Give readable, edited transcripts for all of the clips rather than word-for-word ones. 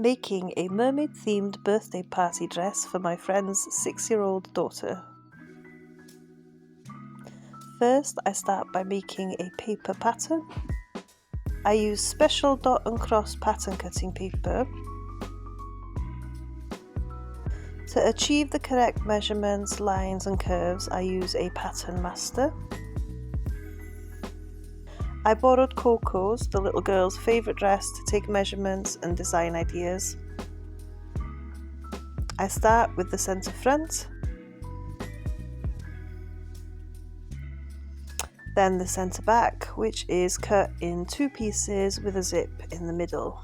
making a mermaid-themed birthday party dress for my friend's 6-year-old daughter. First, I start by making a paper pattern. I use special dot and cross pattern cutting paper. To achieve the correct measurements, lines and curves, I use a pattern master. I borrowed Coco's, the little girl's favourite dress, to take measurements and design ideas. I start with the centre front, then the centre back, which is cut in 2 pieces with a zip in the middle.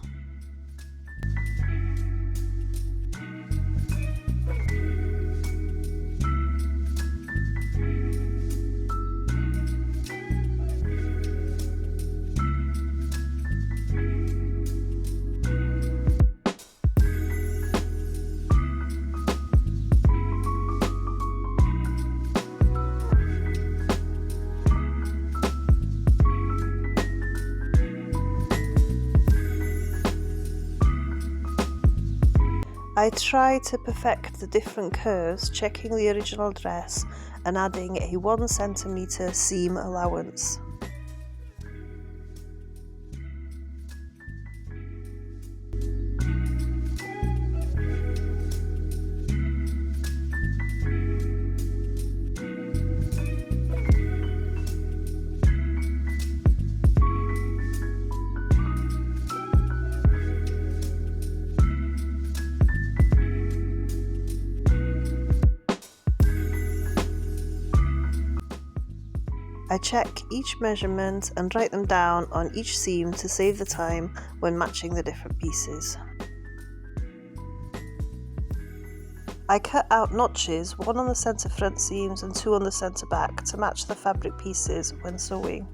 I try to perfect the different curves, checking the original dress and adding a 1 centimetre seam allowance. I check each measurement and write them down on each seam to save the time when matching the different pieces. I cut out notches, 1 on the centre front seams and 2 on the centre back, to match the fabric pieces when sewing.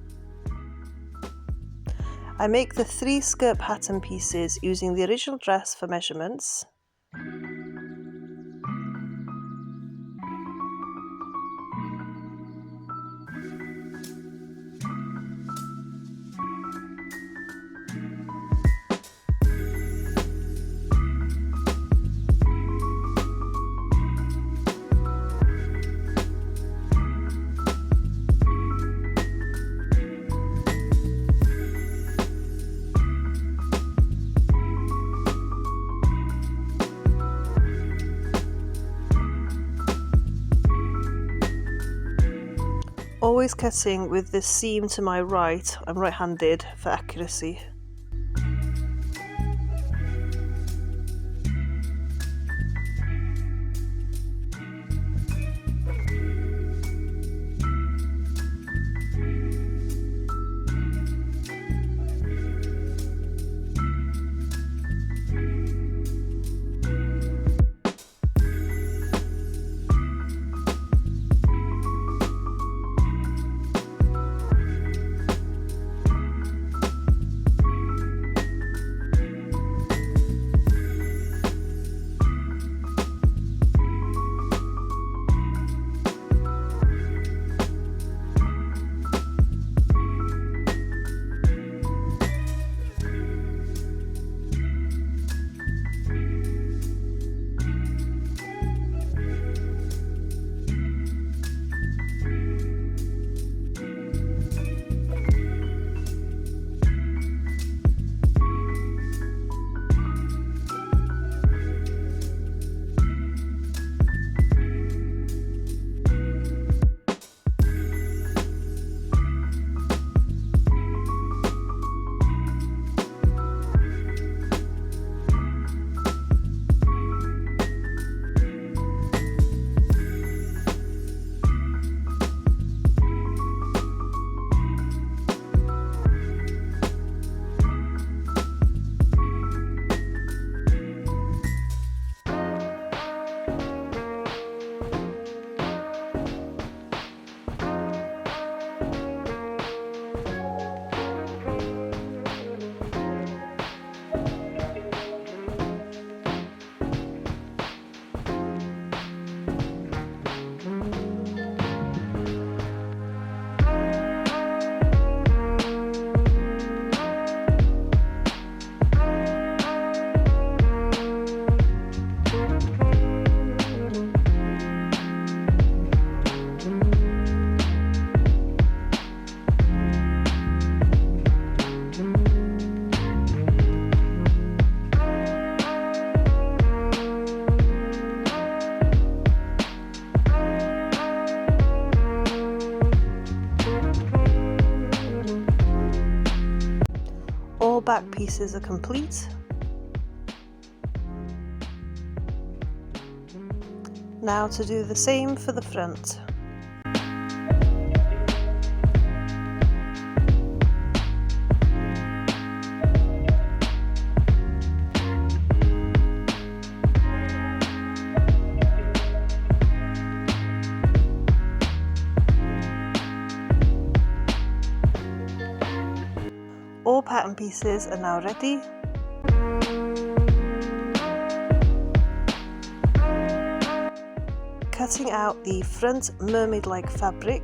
I make the 3 skirt pattern pieces using the original dress for measurements. Always cutting with the seam to my right, I'm right-handed for accuracy. pieces are complete. Now to do the same for the front. All pattern pieces are now ready. Cutting out the front mermaid-like fabric.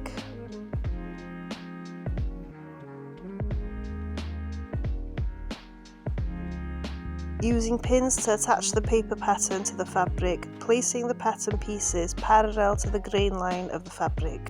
Using pins to attach the paper pattern to the fabric, placing the pattern pieces parallel to the grain line of the fabric.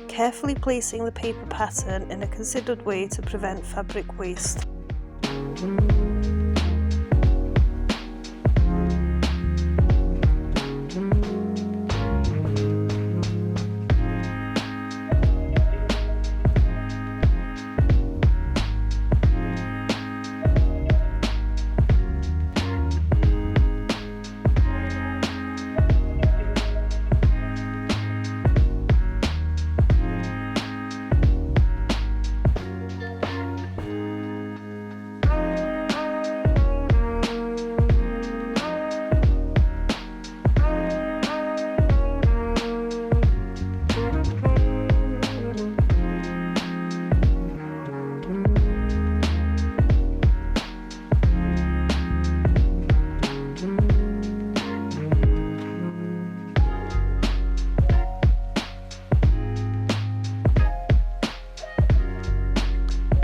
Carefully placing the paper pattern in a considered way to prevent fabric waste.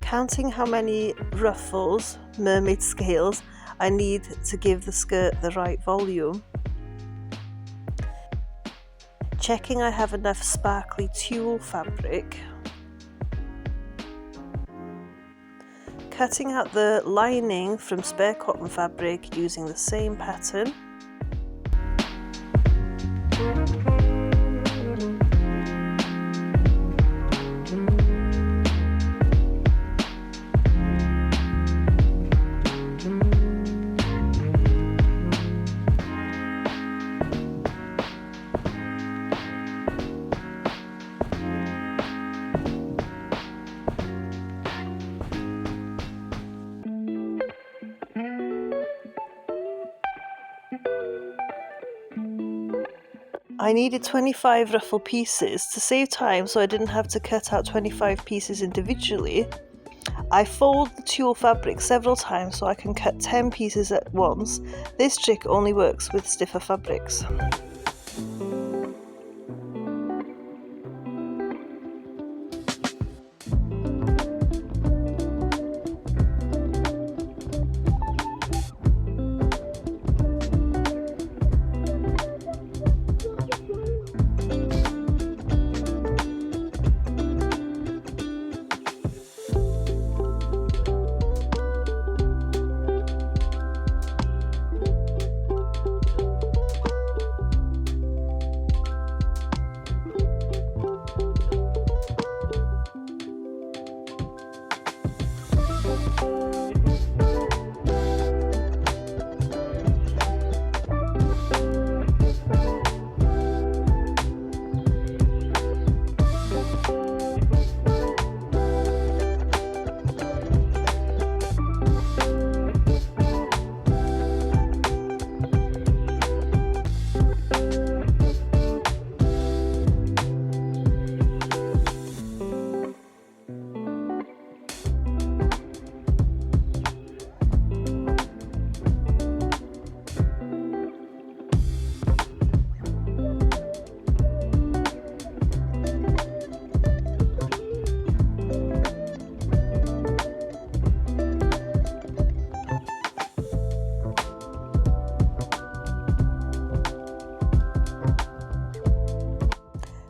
Counting how many ruffles, mermaid scales, I need to give the skirt the right volume. Checking I have enough sparkly tulle fabric. Cutting out the lining from spare cotton fabric using the same pattern. I needed 25 ruffle pieces. To save time so I didn't have to cut out 25 pieces individually, I fold the tulle fabric several times so I can cut 10 pieces at once. This trick only works with stiffer fabrics.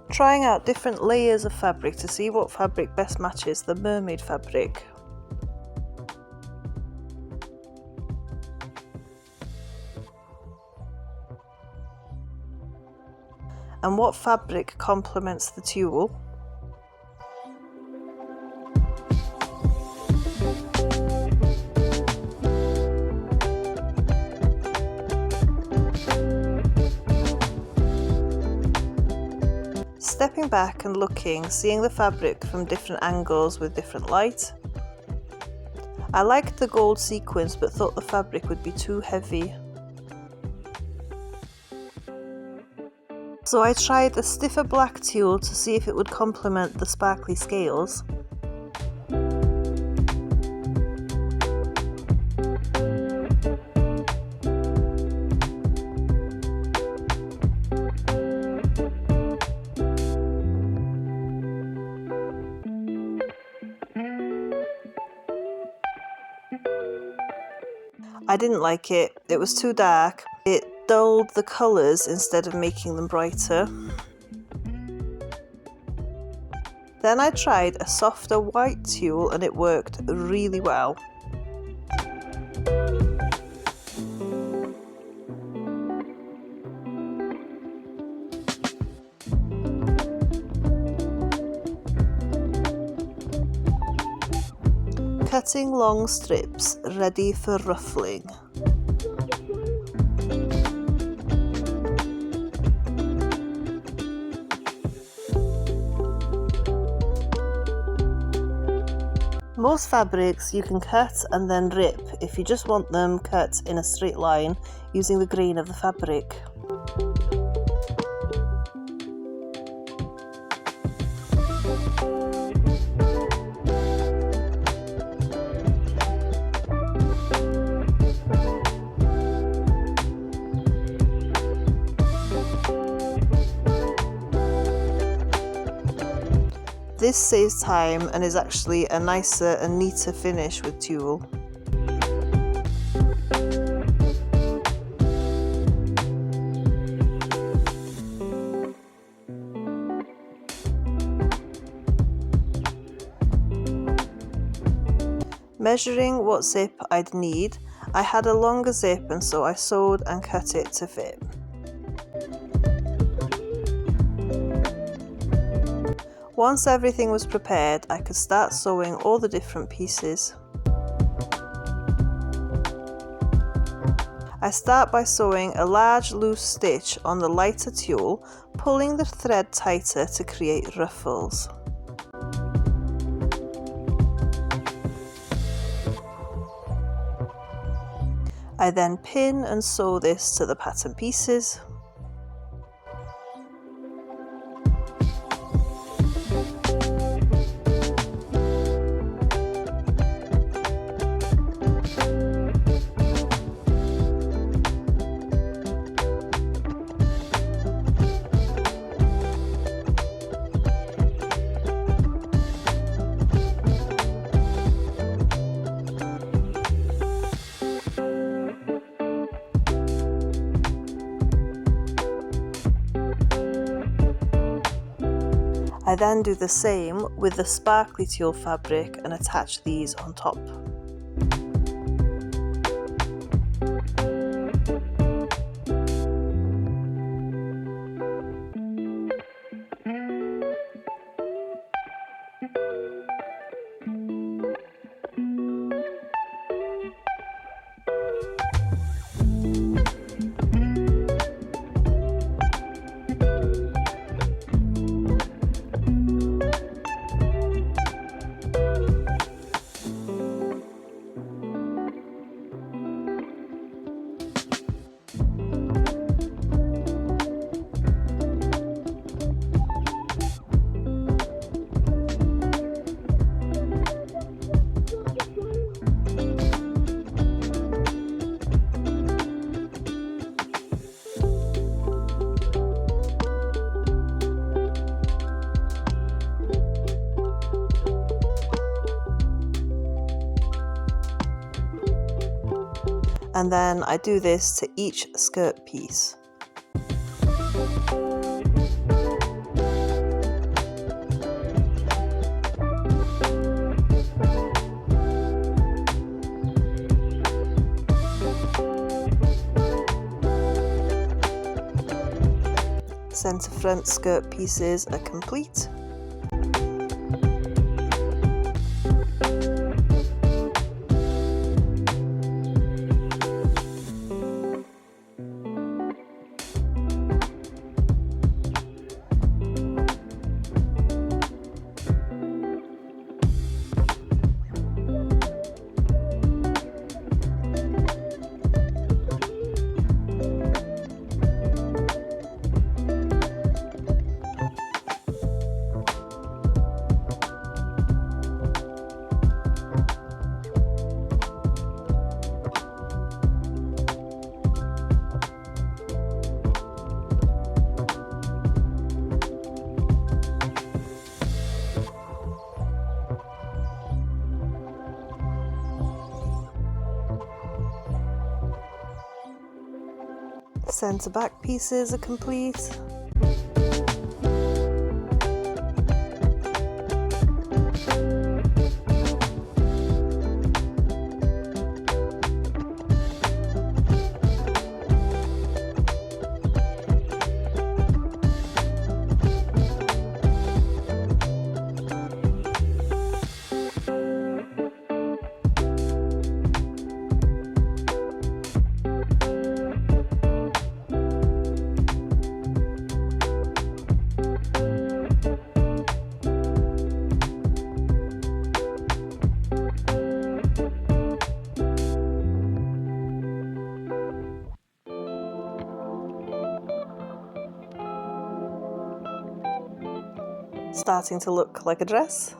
Trying out different layers of fabric to see what fabric best matches the mermaid fabric. And what fabric complements the tulle. Stepping back and looking, seeing the fabric from different angles with different light. I liked the gold sequins but thought the fabric would be too heavy. So I tried a stiffer black tulle to see if it would complement the sparkly scales. I didn't like it. It was too dark. It dulled the colours instead of making them brighter. Then I tried a softer white tulle and it worked really well. Cutting long strips ready for ruffling. Most fabrics you can cut and then rip if you just want them cut in a straight line using the grain of the fabric. This saves time and is actually a nicer and neater finish with tulle. Measuring what zip I'd need, I had a longer zip and so I sewed and cut it to fit. Once everything was prepared, I could start sewing all the different pieces. I start by sewing a large loose stitch on the lighter tulle, pulling the thread tighter to create ruffles. I then pin and sew this to the pattern pieces. I then do the same with the sparkly tulle fabric and attach these on top. And then I do this to each skirt piece. front skirt pieces are complete. Centre back pieces are complete. Starting to look like a dress.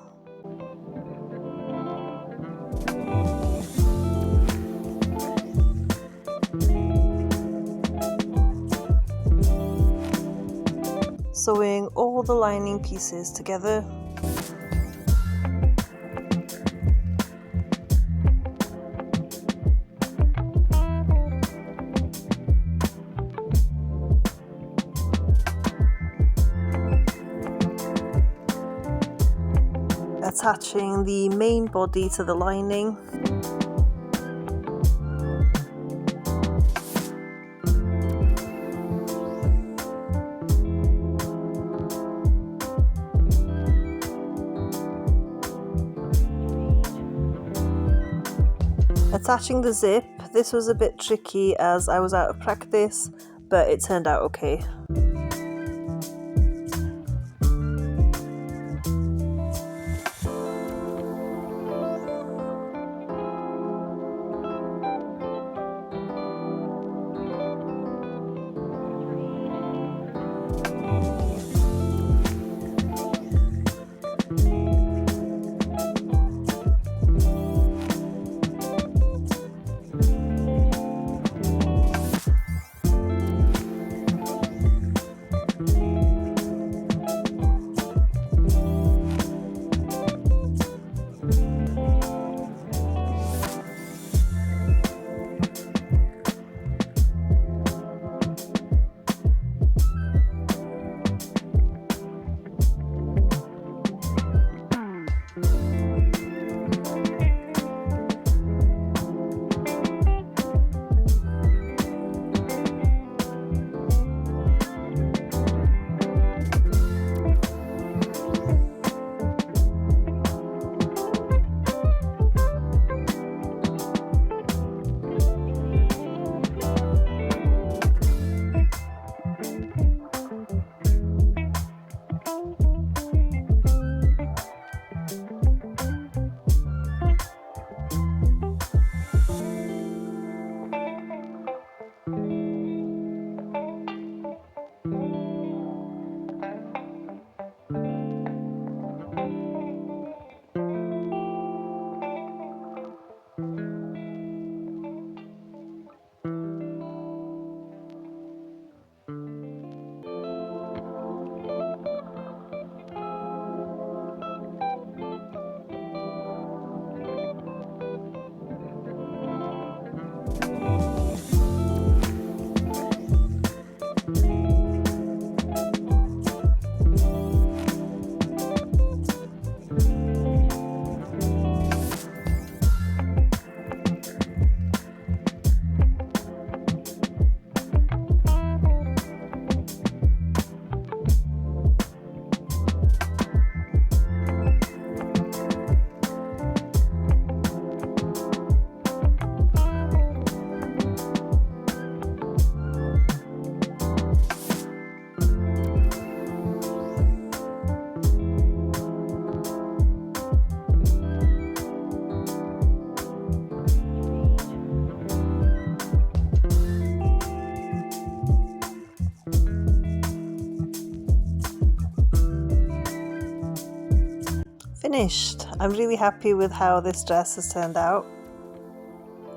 Sewing all the lining pieces together. Attaching the main body to the lining. Attaching the zip. This was a bit tricky as I was out of practice, but it turned out okay. finished. I'm really happy with how this dress has turned out.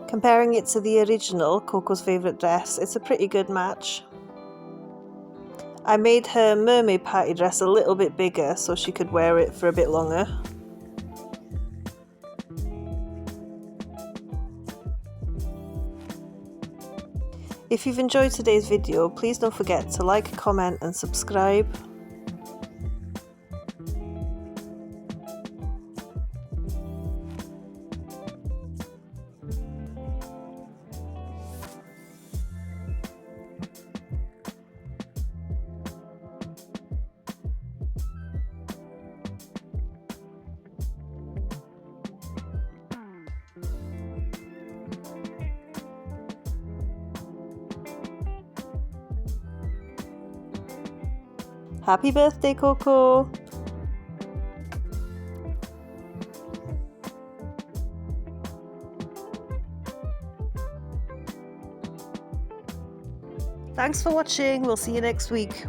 Comparing it to the original, Coco's favourite dress, it's a pretty good match. I made her mermaid party dress a little bit bigger so she could wear it for a bit longer. If you've enjoyed today's video, please don't forget to like, comment and subscribe. Happy birthday, Coco! Thanks for watching. We'll see you next week.